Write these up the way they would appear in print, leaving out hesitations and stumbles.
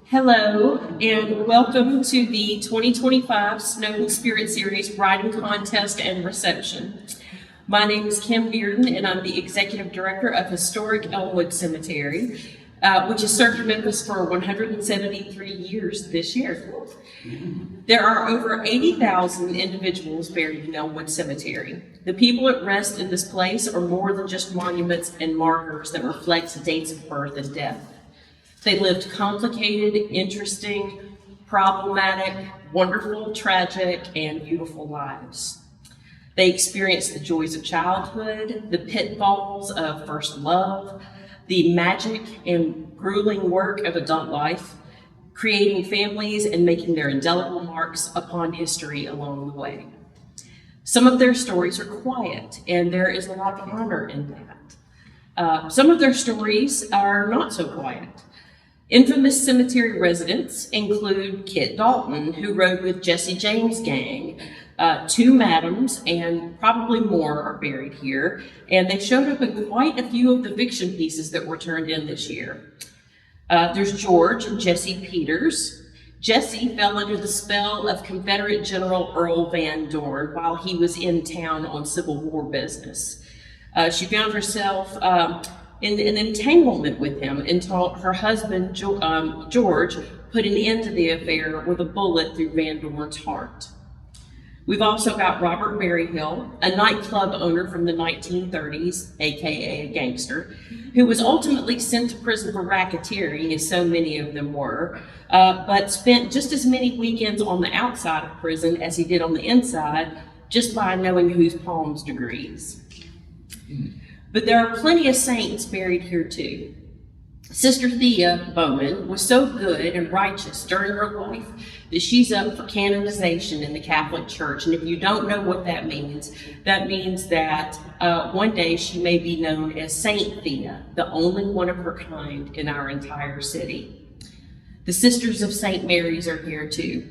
Hello, and welcome to the 2025 Snowden Spirit Series Writing Contest and Reception. My name is Kim Bearden, and I'm the Executive Director of Historic Elmwood Cemetery, which has served Memphis for 173 years this year. There are over 80,000 individuals buried in Elmwood Cemetery. The people at rest in this place are more than just monuments and markers that reflect dates of birth and death. They lived complicated, interesting, problematic, wonderful, tragic, and beautiful lives. They experienced the joys of childhood, the pitfalls of first love, the magic and grueling work of adult life, creating families and making their indelible marks upon history along the way. Some of their stories are quiet, and there is a lot of honor in that. Some of their stories are not so quiet. Infamous cemetery residents include Kit Dalton, who rode with Jesse James' gang. Two madams and probably more are buried here, and they showed up in quite a few of the fiction pieces that were turned in this year. There's George and Jesse Peters. Jesse fell under the spell of Confederate General Earl Van Dorn while he was in town on Civil War business. She found herself in an entanglement with him until her husband, George, put an end to the affair with a bullet through Van Dorn's heart. We've also got Robert Berryhill, a nightclub owner from the 1930s, aka a gangster, who was ultimately sent to prison for racketeering, as so many of them were, but spent just as many weekends on the outside of prison as he did on the inside, just by knowing whose palms to grease. But there are plenty of saints buried here too. Sister Thea Bowman was so good and righteous during her life that she's up for canonization in the Catholic Church. And if you don't know what that means that one day she may be known as Saint Thea, the only one of her kind in our entire city. The Sisters of St. Mary's are here too.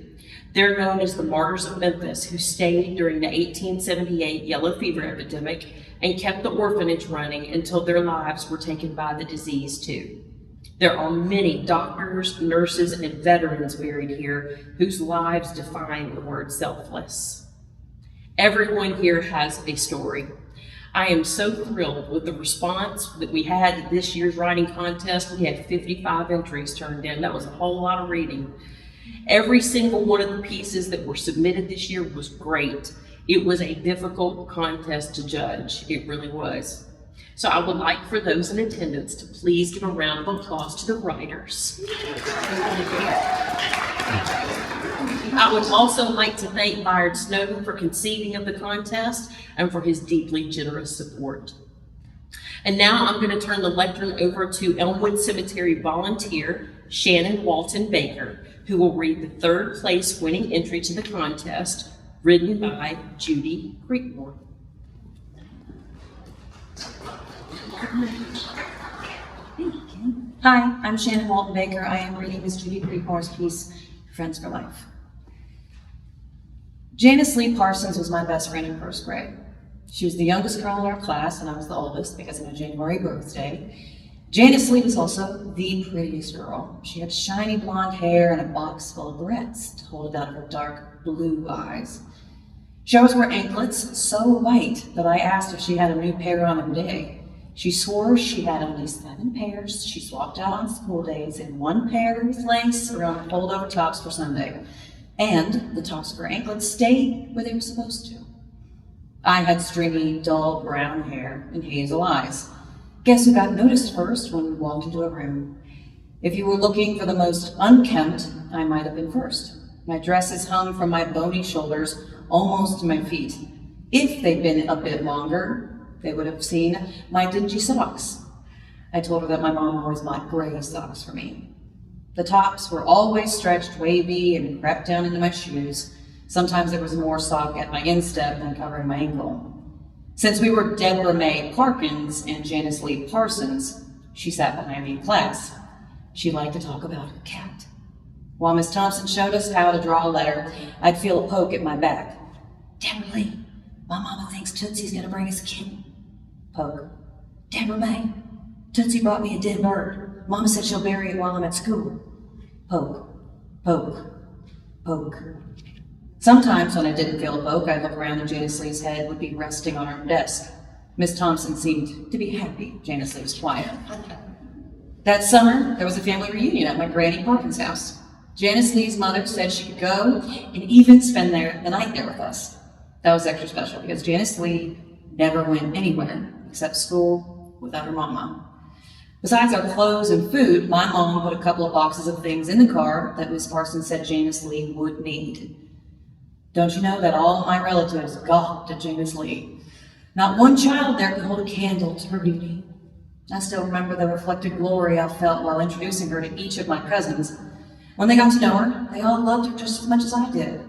They're known as the Martyrs of Memphis, who stayed during the 1878 yellow fever epidemic and kept the orphanage running until their lives were taken by the disease too. There are many doctors, nurses, and veterans buried here whose lives define the word selfless. Everyone here has a story. I am so thrilled with the response that we had to this year's writing contest. We had 55 entries turned in. That was a whole lot of reading. Every single one of the pieces that were submitted this year was great. It was a difficult contest to judge. It really was. So I would like for those in attendance to please give a round of applause to the writers. I would also like to thank Byard Snowden for conceiving of the contest and for his deeply generous support. And now I'm going to turn the lectern over to Elmwood Cemetery volunteer Shannon Walton Baker, who will read the third place winning entry to the contest, written by Judy Creekmore. Hi, I'm Shannon Walton Baker. I am reading Miss Judy Creekmore's piece, Friends for Life. Janice Lee Parsons was my best friend in first grade. She was the youngest girl in our class, and I was the oldest because of my January birthday. Janice Lee was also the prettiest girl. She had shiny blonde hair and a box full of barrettes to hold it out of her dark blue eyes. She always wore anklets so white that I asked if she had a new pair on every day. She swore she had only 7 pairs she swapped out on school days, and 1 pair with lace around the fold-over tops for Sunday. And the tops of her anklets stayed where they were supposed to. I had stringy, dull brown hair and hazel eyes. Guess who got noticed first when we walked into a room? If you were looking for the most unkempt, I might have been first. My dresses hung from my bony shoulders almost to my feet. If they'd been a bit longer, they would have seen my dingy socks. I told her that my mom always bought gray socks for me. The tops were always stretched wavy and crept down into my shoes. Sometimes there was more sock at my instep than covering my ankle. Since we were Deborah May Parkins and Janice Lee Parsons, she sat behind me in class. She liked to talk about her cat. While Miss Thompson showed us how to draw a letter, I'd feel a poke at my back. Deborah Lee, my mama thinks Tootsie's gonna bring us a kitten. Poke. Deborah May, Tootsie brought me a dead bird. Mama said she'll bury it while I'm at school. Poke, poke, poke. Sometimes when I didn't feel a poke, I'd look around and Janice Lee's head would be resting on her desk. Miss Thompson seemed to be happy Janice Lee was quiet. That summer, there was a family reunion at my Granny Parkins' house. Janice Lee's mother said she could go and even spend the night there with us. That was extra special because Janice Lee never went anywhere except school without her mama. Besides our clothes and food, my mom put a couple of boxes of things in the car that Miss Parsons said Janice Lee would need. Don't you know that all of my relatives gawked at Janice Lee? Not one child there could hold a candle to her beauty. I still remember the reflected glory I felt while introducing her to each of my cousins. When they got to know her, they all loved her just as much as I did.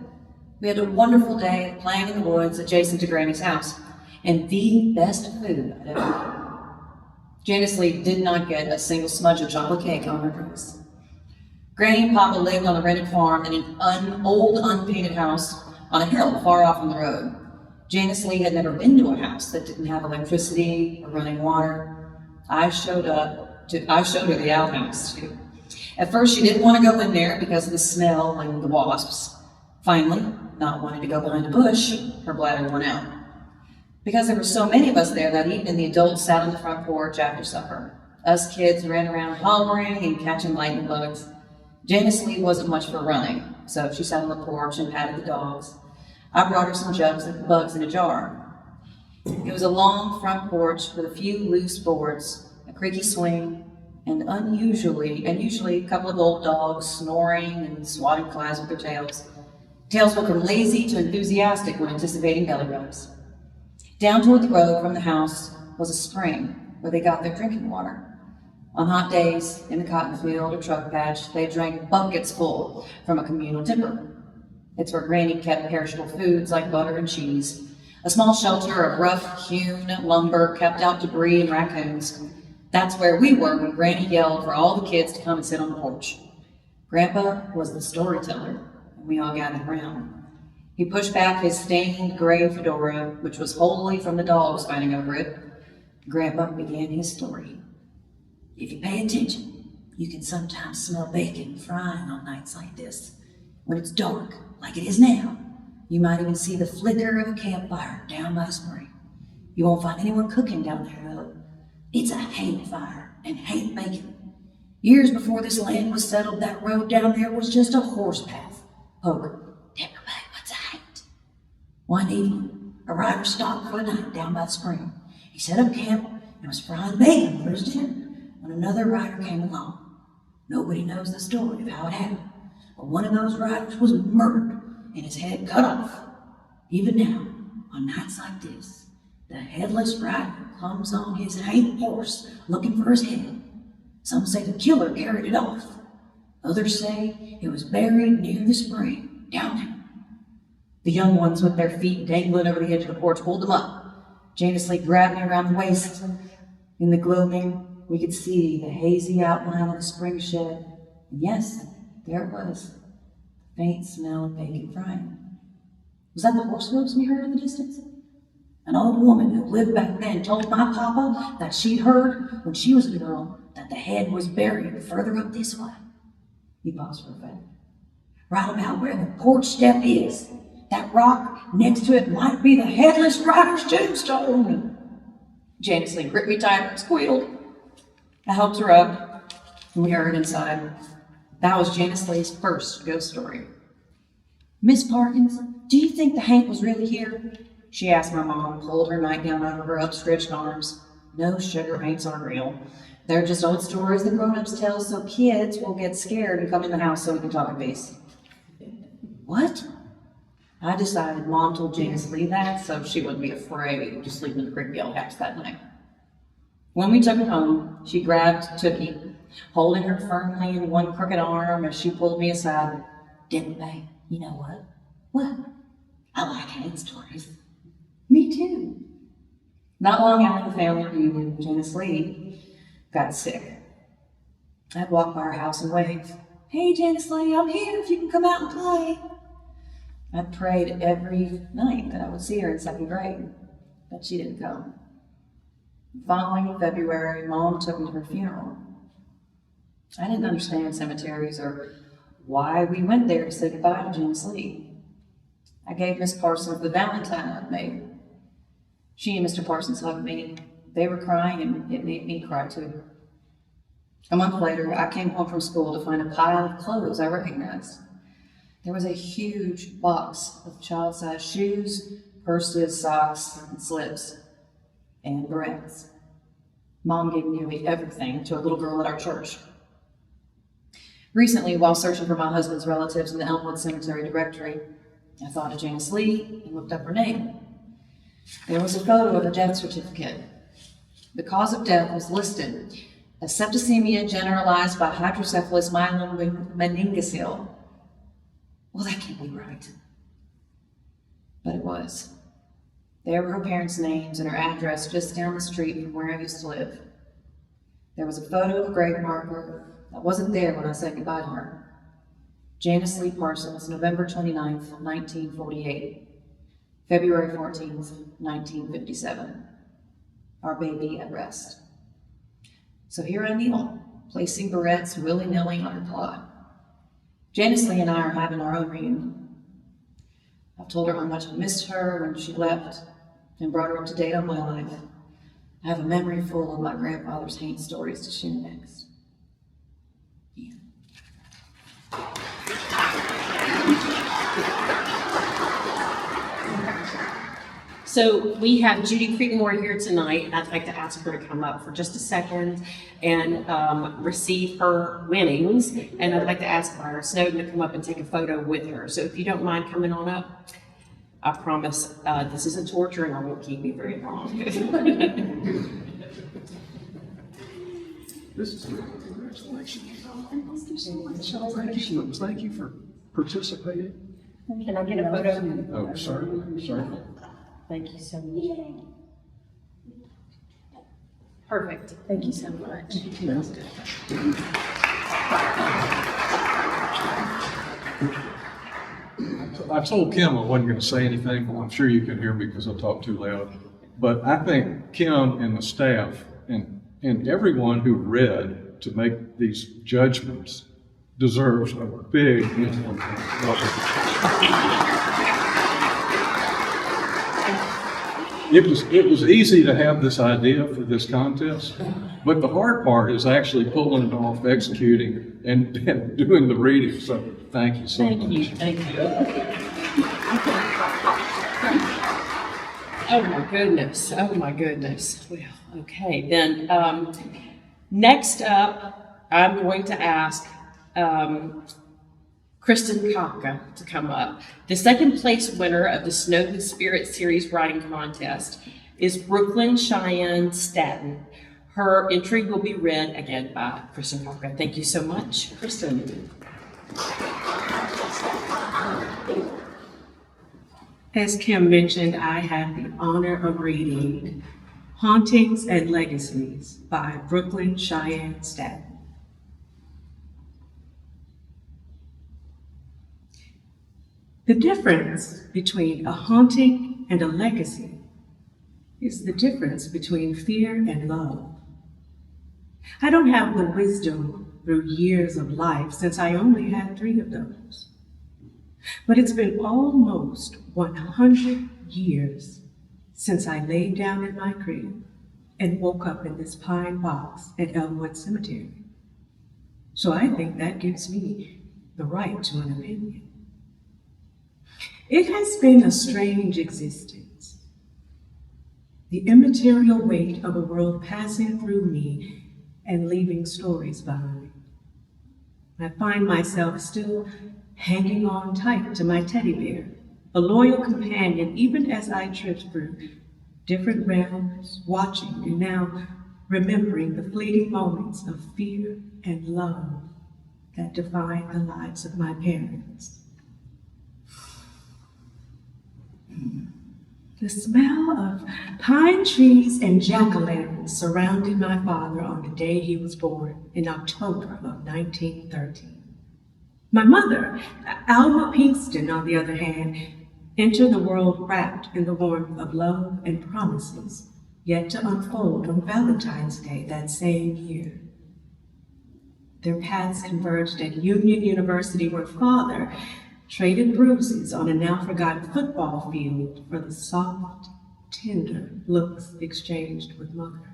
We had a wonderful day of playing in the woods adjacent to Granny's house, and the best food I'd ever had. Janice Lee did not get a single smudge of chocolate cake on her dress. Granny and Papa lived on a rented farm in an old unpainted house on a hill far off on the road. Janice Lee had never been to a house that didn't have electricity or running water. I showed her the outhouse too. At first she didn't want to go in there because of the smell and the wasps. Finally, not wanting to go behind a bush, her bladder went out. Because there were so many of us there that evening, the adults sat on the front porch after supper. Us kids ran around hollering and catching lightning bugs. Janice Lee wasn't much for running, so she sat on the porch and patted the dogs. I brought her some jugs of bugs in a jar. It was a long front porch with a few loose boards, a creaky swing, and usually a couple of old dogs snoring and swatting flies with their tails. Tails went from lazy to enthusiastic when anticipating belly rubs. Down toward the road from the house was a spring where they got their drinking water. On hot days, in the cotton field or truck patch, they drank buckets full from a communal dipper. It's where Granny kept perishable foods like butter and cheese. A small shelter of rough-hewn lumber kept out debris and raccoons. That's where we were when Granny yelled for all the kids to come and sit on the porch. Grandpa was the storyteller, and we all gathered around. He pushed back his stained gray fedora, which was wholly from the dogs fighting over it. Grandpa began his story. If you pay attention, you can sometimes smell bacon frying on nights like this. When it's dark, like it is now, you might even see the flicker of a campfire down by the spring. You won't find anyone cooking down there, though. It's a hate fire and hate bacon. Years before this land was settled, that road down there was just a horse path. Poker. What's a hate? One evening, a rider stopped for the night down by the spring. He set up camp and was frying bacon for his dinner when another rider came along. Nobody knows the story of how it happened, but one of those riders was murdered and his head cut off. Even now, on nights like this, the headless rider comes on his hate horse looking for his head. Some say the killer carried it off. Others say it was buried near the spring down there. The young ones with their feet dangling over the edge of the porch pulled them up. Janice Lee grabbed me around the waist. In the gloaming, we could see the hazy outline of the spring shed. And yes, there it was. The faint smell of bacon frying. Was that the horse hooves we heard in the distance? An old woman who lived back then told my papa that she'd heard when she was a girl that the head was buried further up this way. He paused for a fact. Right about where the porch step is. That rock next to it might be the headless rider's tombstone. Janice Lee gripped me tight and squealed. I helped her up, and we hurried inside. That was Janice Lee's first ghost story. Miss Parkins, do you think the Hank was really here? She asked my mom and pulled her nightgown over her upstretched arms. No, sugar, Hanks aren't real. They're just old stories the grown-ups tell so kids will get scared and come in the house so we can talk in peace. What? I decided Mom told Janice Lee that so she wouldn't be afraid to sleep in the creepy old house that night. When we took her home, she grabbed Tookie, holding her firmly in one crooked arm as she pulled me aside. Didn't they? You know what? What? I like Hank stories. Me too. Not long after the family reunion, Janice Lee got sick. I'd walk by her house and wave, "Hey, Janice Lee, I'm here if you can come out and play." I prayed every night that I would see her in second grade, but she didn't come. The following February, Mom took me to her funeral. I didn't understand cemeteries or why we went there to say goodbye to Janice Lee. I gave Miss Parsons the Valentine I'd made. She and Mr. Parsons hugged me. They were crying, and it made me cry too. A month later, I came home from school to find a pile of clothes I recognized. There was a huge box of child-sized shoes, purses, socks, and slips, and barrettes. Mom gave nearly everything to a little girl at our church. Recently, while searching for my husband's relatives in the Elmwood Cemetery directory, I thought of Janice Lee and looked up her name. There was a photo of a death certificate. The cause of death was listed as septicemia generalized by hydrocephalus meningocele. Well, that can't be right. But it was. There were her parents' names and her address just down the street from where I used to live. There was a photo of a grave marker that wasn't there when I said goodbye to her. Janice Lee Parsons, November 29th, 1948. February 14th, 1957. Our baby at rest. So here I kneel, placing barrettes willy-nilly on her plot. Janice Lee and I are having our own reunion. I've told her how much I missed her when she left and brought her up to date on my life. I have a memory full of my grandfather's hate stories to share next. Yeah. So we have Judy Creekmore here tonight. I'd like to ask her to come up for just a second and receive her winnings. And I'd like to ask Myra Snowden to come up and take a photo with her. So if you don't mind coming on up, I promise this isn't torture and I won't keep you very long. This is good. Congratulations. Thank you so much. Thank you for participating. Can I get a photo? Oh, sorry. Thank you so much. Perfect. Thank you so much. I told Kim I wasn't going to say anything. Well, I'm sure you can hear me because I talk too loud. But I think Kim and the staff and everyone who read to make these judgments deserves a big It was easy to have this idea for this contest, but the hard part is actually pulling it off, executing, and doing the reading. So thank you so much. Thank you. Oh my goodness. Well, okay, then next up, I'm going to ask Kristen Kafka to come up. The second place winner of the Snowden Spirit Series writing contest is Brooklyn Cheyenne Staten. Her entry will be read again by Kristen Kafka. Thank you so much, Kristen. As Kim mentioned, I had the honor of reading Hauntings and Legacies by Brooklyn Cheyenne Staten. The difference between a haunting and a legacy is the difference between fear and love. I don't have the wisdom through years of life since I only had 3 of those. But it's been almost 100 years since I laid down in my crib and woke up in this pine box at Elmwood Cemetery. So I think that gives me the right to an opinion. It has been a strange existence. The immaterial weight of a world passing through me and leaving stories behind. I find myself still hanging on tight to my teddy bear, a loyal companion even as I drift through different realms, watching and now remembering the fleeting moments of fear and love that defined the lives of my parents. The smell of pine trees and jack-o'-lanterns surrounded my father on the day he was born in October of 1913. My mother, Alma Pinkston, on the other hand, entered the world wrapped in the warmth of love and promises, yet to unfold on Valentine's Day that same year. Their paths converged at Union University, where father traded bruises on a now-forgotten football field for the soft, tender looks exchanged with mother.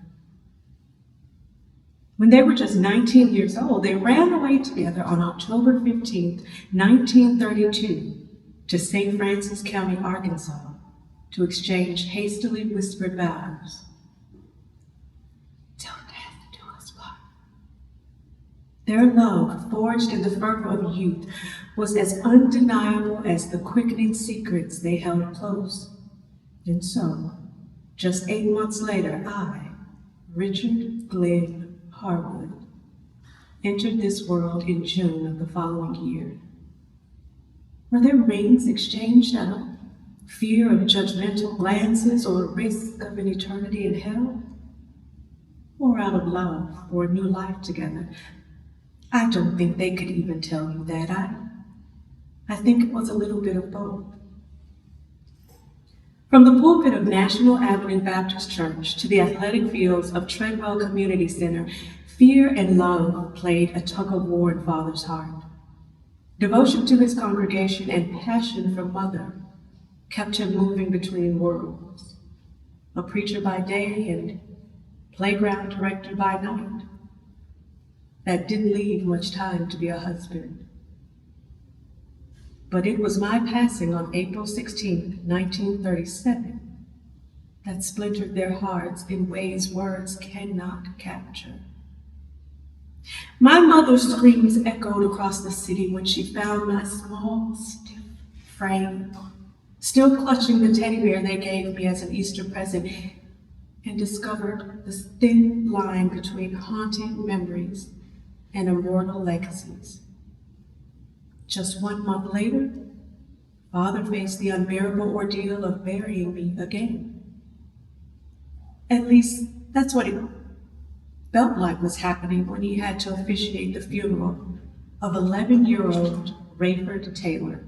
When they were just 19 years old, they ran away together on October 15th, 1932, to St. Francis County, Arkansas, to exchange hastily whispered vows. Till death do us part. Their love, forged in the fervor of youth, was as undeniable as the quickening secrets they held close. And so, just 8 months later, I, Richard Glenn Harwood, entered this world in June of the following year. Were there rings exchanged out of fear of judgmental glances or risk of an eternity in hell? Or out of love for a new life together? I don't think they could even tell you that. I think it was a little bit of both. From the pulpit of National Avenue Baptist Church to the athletic fields of Treadwell Community Center, fear and love played a tug-of-war in Father's heart. Devotion to his congregation and passion for Mother kept him moving between worlds, a preacher by day and playground director by night. That didn't leave much time to be a husband. But it was my passing on April 16, 1937, that splintered their hearts in ways words cannot capture. My mother's screams echoed across the city when she found my small, stiff frame, still clutching the teddy bear they gave me as an Easter present, and discovered the thin line between haunting memories and immortal legacies. Just 1 month later, Father faced the unbearable ordeal of burying me again. At least, that's what it felt like was happening when he had to officiate the funeral of 11-year-old Rayford Taylor,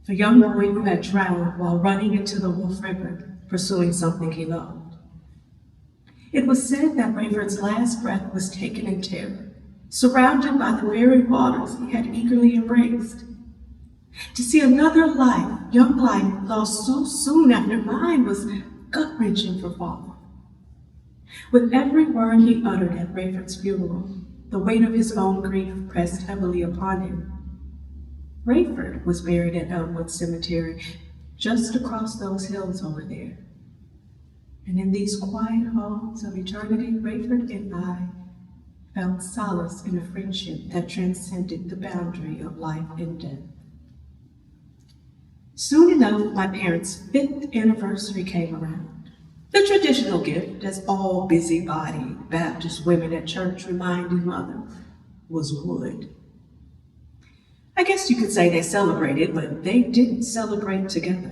the young boy who had drowned while running into the Wolf River pursuing something he loved. It was said that Rayford's last breath was taken in terror, surrounded by the very waters he had eagerly embraced. To see another life, young life, lost so soon after mine was gut-wrenching for Father. With every word he uttered at Rayford's funeral, the weight of his own grief pressed heavily upon him. Rayford was buried at Elmwood Cemetery, just across those hills over there. And in these quiet halls of eternity, Rayford and I found solace in a friendship that transcended the boundary of life and death. Soon enough, my parents' 5th anniversary came around. The traditional gift, as all busybody Baptist women at church reminded Mother, was wood. I guess you could say they celebrated, but they didn't celebrate together.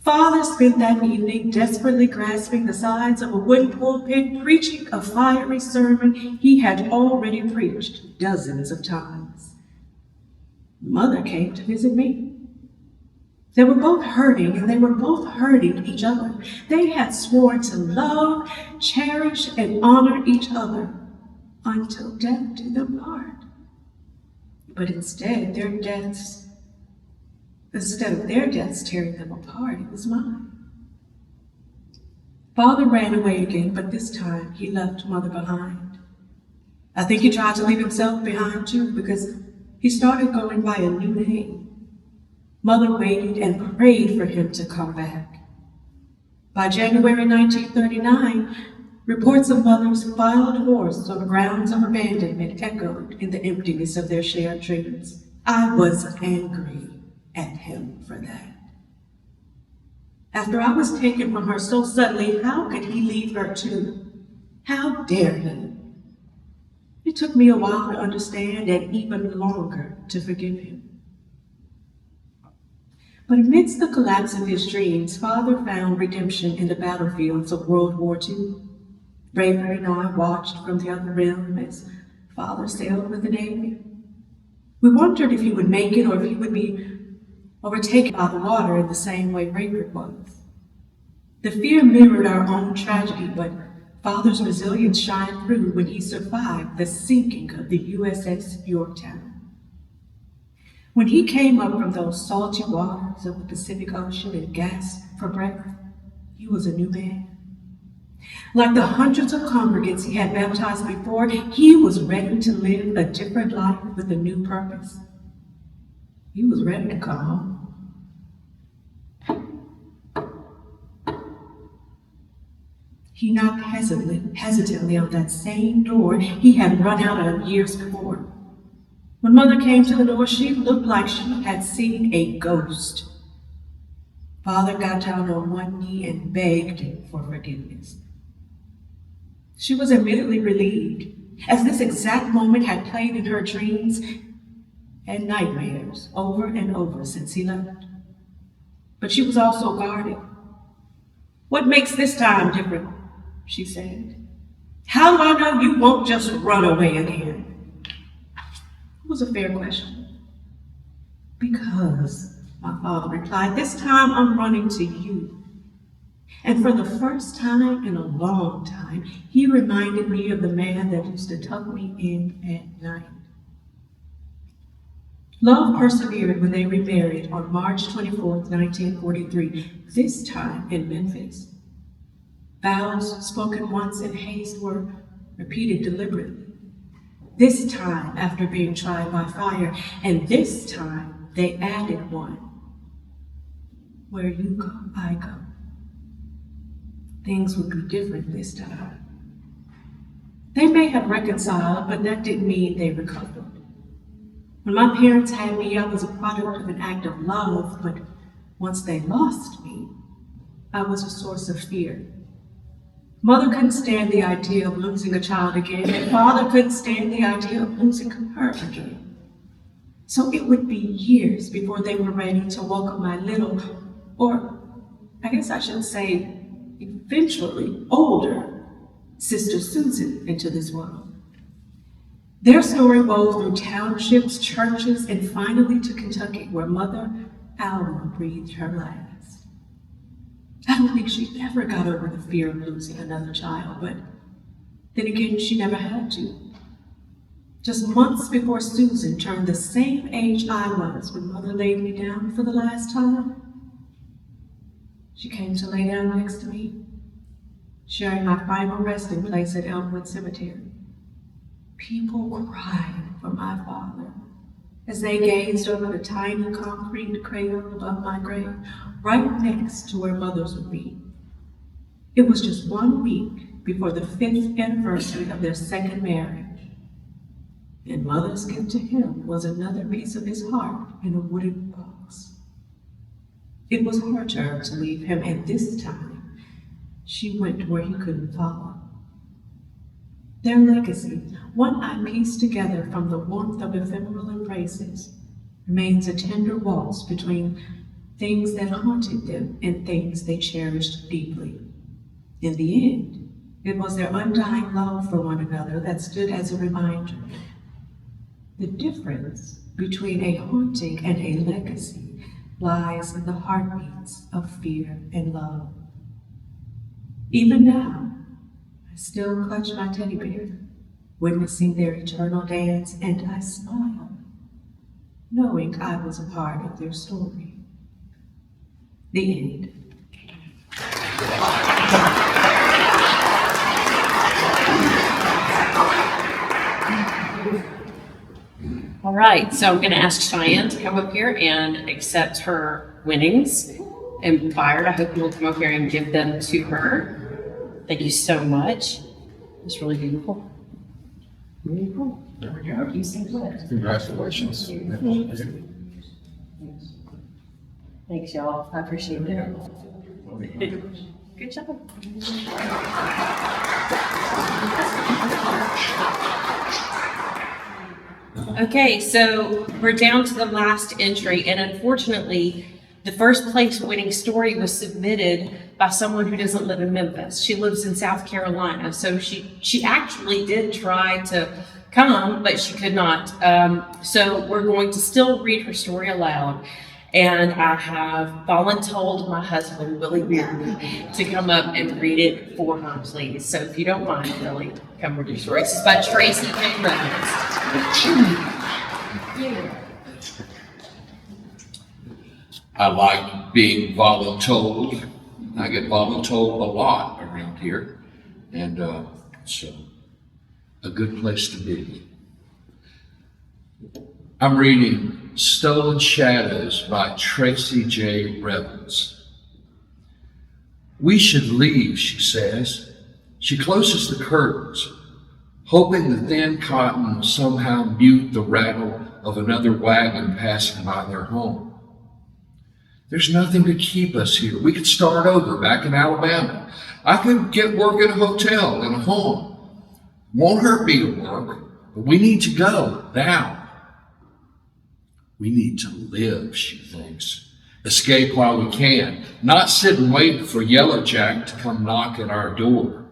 Father spent that evening desperately grasping the sides of a wooden pulpit, preaching a fiery sermon he had already preached dozens of times. Mother came to visit me. They were both hurting, and they were both hurting each other. They had sworn to love, cherish, and honor each other until death did them part. But instead of their deaths tearing them apart, it was mine. Father ran away again, but this time he left Mother behind. I think he tried to leave himself behind too, because he started going by a new name. Mother waited and prayed for him to come back. By January 1939, reports of Mother's final divorce on grounds of abandonment echoed in the emptiness of their shared dreams. I was angry at him for that. After I was taken from her so suddenly, how could he leave her too? How dare he? It took me a while to understand and even longer to forgive him. But amidst the collapse of his dreams, Father found redemption in the battlefields of World War II. Rayford and I watched from the other rim as Father sailed with the Navy. We wondered if he would make it or if he would be overtaken by the water in the same way Rayford was. The fear mirrored our own tragedy, but Father's resilience shined through when he survived the sinking of the USS Yorktown. When he came up from those salty waters of the Pacific Ocean and gasped for breath, he was a new man. Like the hundreds of congregants he had baptized before, he was ready to live a different life with a new purpose. He was ready to come home. He knocked hesitantly on that same door he had run out of years before. When Mother came to the door, she looked like she had seen a ghost. Father got down on one knee and begged for forgiveness. She was immediately relieved, as this exact moment had played in her dreams and nightmares over and over since he left. But she was also guarded. "What makes this time different?" she said. "How do I know you won't just run away again?" It was a fair question. "Because," my father replied, "this time I'm running to you." And for the first time in a long time, he reminded me of the man that used to tuck me in at night. Love persevered when they remarried on March 24th, 1943, this time in Memphis. Vows spoken once in haste were repeated deliberately. This time after being tried by fire, and this time they added one. Where you go, I go. Things would be different this time. They may have reconciled, but that didn't mean they recovered. When my parents had me, I was a product of an act of love, but once they lost me, I was a source of fear. Mother couldn't stand the idea of losing a child again, and Father couldn't stand the idea of losing her again. So it would be years before they were ready to welcome my little, or I guess I should say, eventually older, sister Susan into this world. Their story wove through townships, churches, and finally to Kentucky, where Mother Alma breathed her last. I don't think she ever got over the fear of losing another child, but then again, she never had to. Just months before Susan turned the same age I was when Mother laid me down for the last time, she came to lay down next to me, sharing my final resting place at Elmwood Cemetery. People cried for my father as they gazed over the tiny concrete cradle above my grave, right next to where Mother's would be. It was just 1 week before the 5th anniversary of their second marriage, and Mother's gift to him was another piece of his heart in a wooden box. It was her turn to leave him, and this time, she went where he couldn't follow. Their legacy, one I pieced together from the warmth of ephemeral embraces, remains a tender waltz between things that haunted them and things they cherished deeply. In the end, it was their undying love for one another that stood as a reminder. The difference between a haunting and a legacy lies in the heartbeats of fear and love. Even now, I still clutch my teddy bear, witnessing their eternal dance, and I smile, knowing I was a part of their story. The end. All right, so I'm going to ask Cheyenne to come up here and accept her winnings. And Byron, I hope you'll come up here and give them to her. Thank you so much. It's really beautiful. Really cool. There we go. You seem good. Congratulations. Thanks, y'all. I appreciate it. Good job. Okay, so we're down to the last entry, and unfortunately, the first place winning story was submitted by someone who doesn't live in Memphis. She lives in South Carolina, so she actually did try to come, but she could not. So we're going to still read her story aloud. And I have voluntold my husband, Willie Bearden, to come up and read it for her, please. So if you don't mind, Willie, come read your story. This is by Tracy J. Reynolds. I like being voluntold. I get voluntold a lot around here, and it's a good place to be. I'm reading Stolen Shadows by Tracy J. Reynolds. We should leave, she says. She closes the curtains, hoping the thin cotton will somehow mute the rattle of another wagon passing by their home. There's nothing to keep us here. We could start over back in Alabama. I could get work at a hotel and a home. Won't hurt me to work, but we need to go now. We need to live, she thinks. Escape while we can, not sit and wait for Yellow Jack to come knock at our door.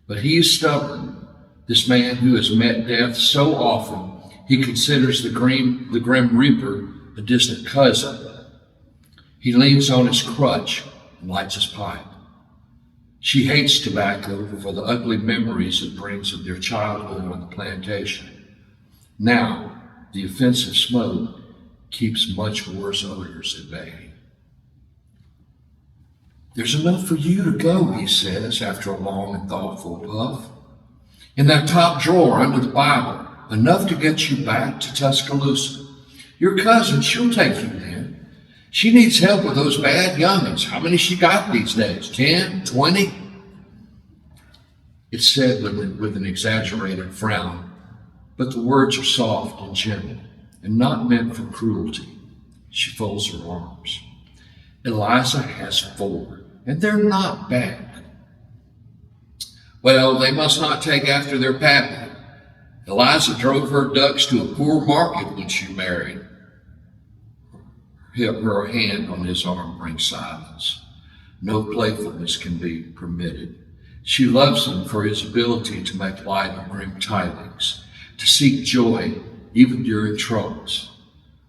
But he is stubborn, this man who has met death so often he considers the Grim Reaper a distant cousin. He leans on his crutch and lights his pipe. She hates tobacco for the ugly memories it brings of their childhood on the plantation. Now, the offensive smoke keeps much worse odors at bay. There's enough for you to go, he says, after a long and thoughtful puff. In that top drawer under the Bible, enough to get you back to Tuscaloosa. Your cousin, she'll take you then. She needs help with those bad young'uns. How many she got these days? 10? 20? It's said with an exaggerated frown, but the words are soft and gentle and not meant for cruelty. She folds her arms. Eliza has 4, and they're not bad. Well, they must not take after their pappy. Eliza drove her ducks to a poor market when she married. Her hand on his arm brings silence. No playfulness can be permitted. She loves him for his ability to make light of grim tidings, to seek joy even during troubles.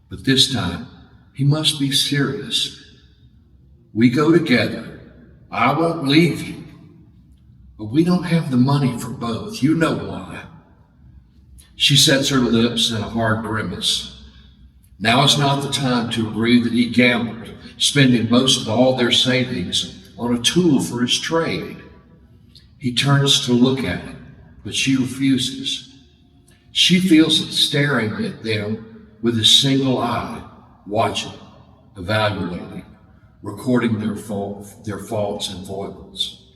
But this time, he must be serious. We go together. I won't leave you. But we don't have the money for both. You know why. She sets her lips in a hard grimace. Now is not the time to agree that he gambled, spending most of all their savings on a tool for his trade. He turns to look at it, but she refuses. She feels it staring at them with a single eye, watching, evaluating, recording their faults and foibles.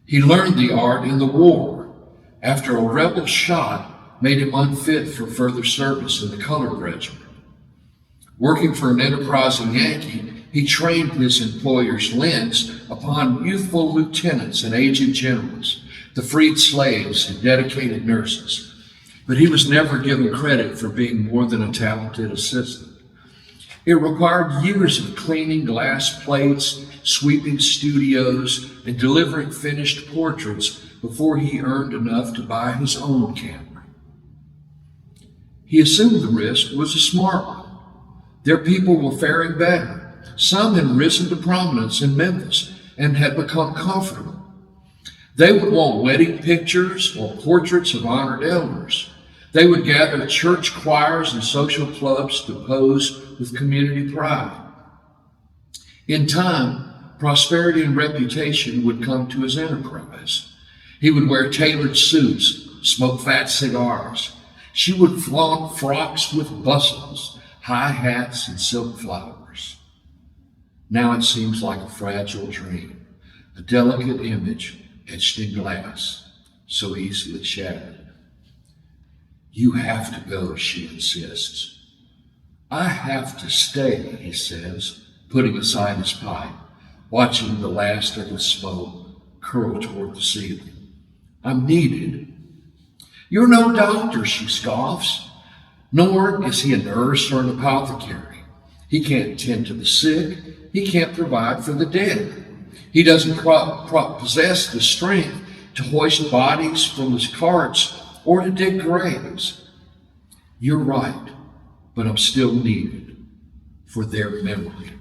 He learned the art in the war after a rebel shot made him unfit for further service in the colored regiment. Working for an enterprising Yankee, he trained his employer's lens upon youthful lieutenants and aged generals, the freed slaves and dedicated nurses. But he was never given credit for being more than a talented assistant. It required years of cleaning glass plates, sweeping studios, and delivering finished portraits before he earned enough to buy his own camera. He assumed the risk was a smart one. Their people were faring better. Some had risen to prominence in Memphis and had become comfortable. They would want wedding pictures or portraits of honored elders. They would gather church choirs and social clubs to pose with community pride. In time, prosperity and reputation would come to his enterprise. He would wear tailored suits, smoke fat cigars. She would flaunt frocks with bustles, high hats, and silk flowers. Now it seems like a fragile dream, a delicate image etched in glass, so easily shattered. You have to go, she insists. I have to stay, he says, putting aside his pipe, watching the last of the smoke curl toward the ceiling. I'm needed. You're no doctor, she scoffs. Nor is he a nurse or an apothecary. He can't tend to the sick. He can't provide for the dead. He doesn't possess the strength to hoist bodies from his carts or to dig graves. You're right, but I'm still needed. for their memory.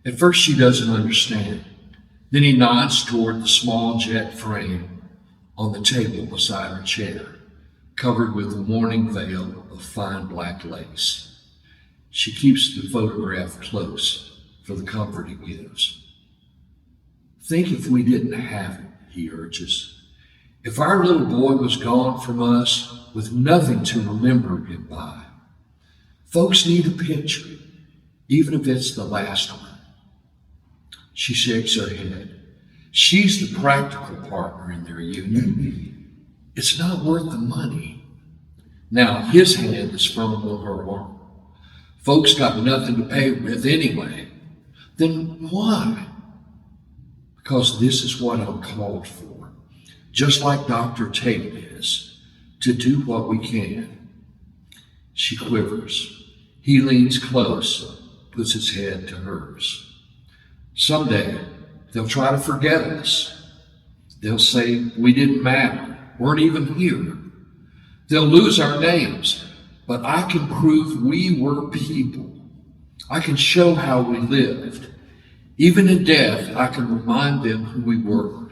At first she doesn't understand. Then he nods toward the small jet frame on the table beside her chair, covered with a mourning veil of fine black lace. She keeps the photograph close for the comfort it gives. Think if we didn't have it, he urges. If our little boy was gone from us with nothing to remember him by. Folks need a picture, even if it's the last one. She shakes her head. She's the practical partner in their union. It's not worth the money. Now, his hand is firm on her arm. Folks got nothing to pay with anyway. Then why? Because this is what I'm called for. Just like Dr. Tate is, to do what we can. She quivers. He leans close, puts his head to hers. Someday, they'll try to forget us. They'll say we didn't matter, weren't even here. They'll lose our names, but I can prove we were people. I can show how we lived. Even in death, I can remind them who we were.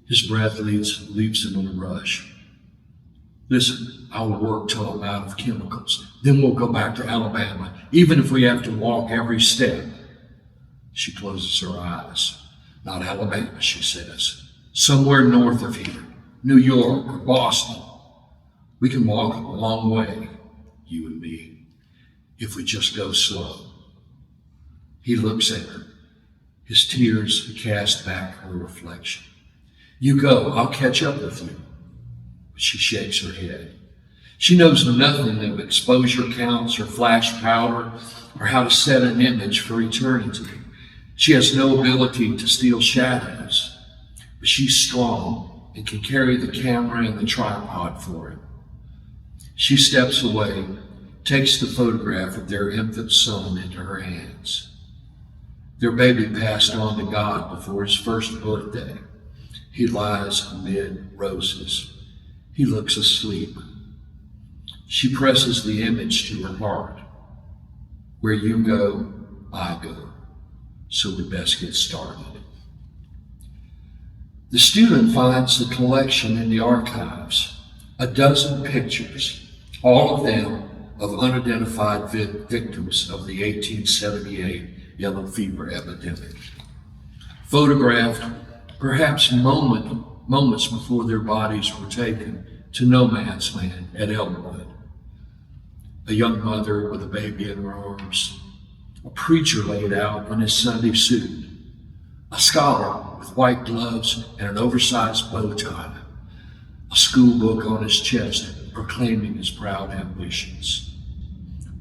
His breath leaves him in a rush. Listen, I'll work till I'm out of chemicals. Then we'll go back to Alabama, even if we have to walk every step. She closes her eyes. Not Alabama, she says. Somewhere north of here, New York or Boston. We can walk a long way, you and me, if we just go slow. He looks at her. His tears cast back her reflection. You go, I'll catch up with you. She shakes her head. She knows nothing of exposure counts or flash powder or how to set an image for eternity. She has no ability to steal shadows, but she's strong and can carry the camera and the tripod for it. She steps away, takes the photograph of their infant son into her hands. Their baby passed on to God before his first birthday. He lies amid roses. He looks asleep. She presses the image to her heart. Where you go, I go. So we best get started. The student finds the collection in the archives, a dozen pictures, all of them of unidentified victims of the 1878 yellow fever epidemic. Photographed perhaps moments before their bodies were taken to no man's land at Elmwood. A young mother with a baby in her arms, a preacher laid out in his Sunday suit, a scholar with white gloves and an oversized bow tie, a school book on his chest proclaiming his proud ambitions,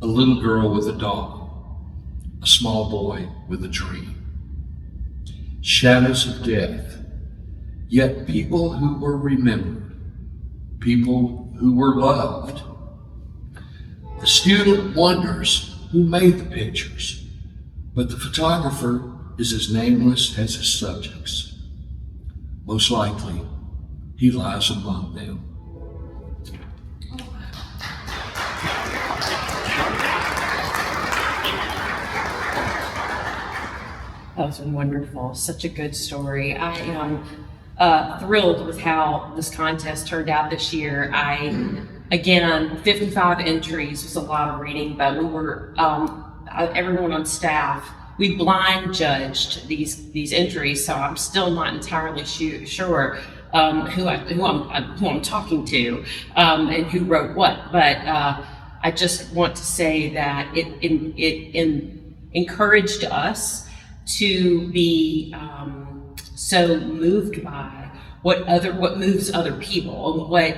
a little girl with a doll, a small boy with a dream. Shadows of death, yet people who were remembered, people who were loved. The student wonders who made the pictures, but the photographer is as nameless as his subjects. Most likely, he lies among them. That was wonderful. Such a good story. I am thrilled with how this contest turned out this year. Again, 55 entries was a lot of reading, but we were, everyone on staff, we blind judged these entries, so I'm still not entirely sure who I'm talking to and who wrote what. But I just want to say that it encouraged us to be so moved by what moves other people, what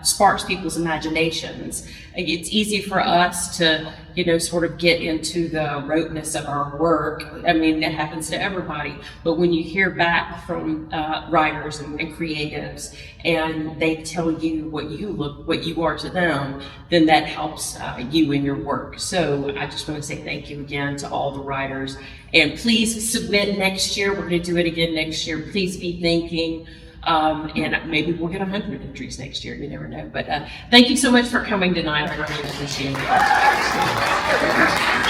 sparks people's imaginations. It's easy for us to, sort of get into the roteness of our work. I mean, that happens to everybody. But when you hear back from writers and creatives, and they tell you what you are to them, then that helps you in your work. So I just want to say thank you again to all the writers. And please submit next year. We're going to do it again next year. Please be thinking And maybe we'll get 100 entries next year. You never know. But thank you so much for coming tonight. I really appreciate it.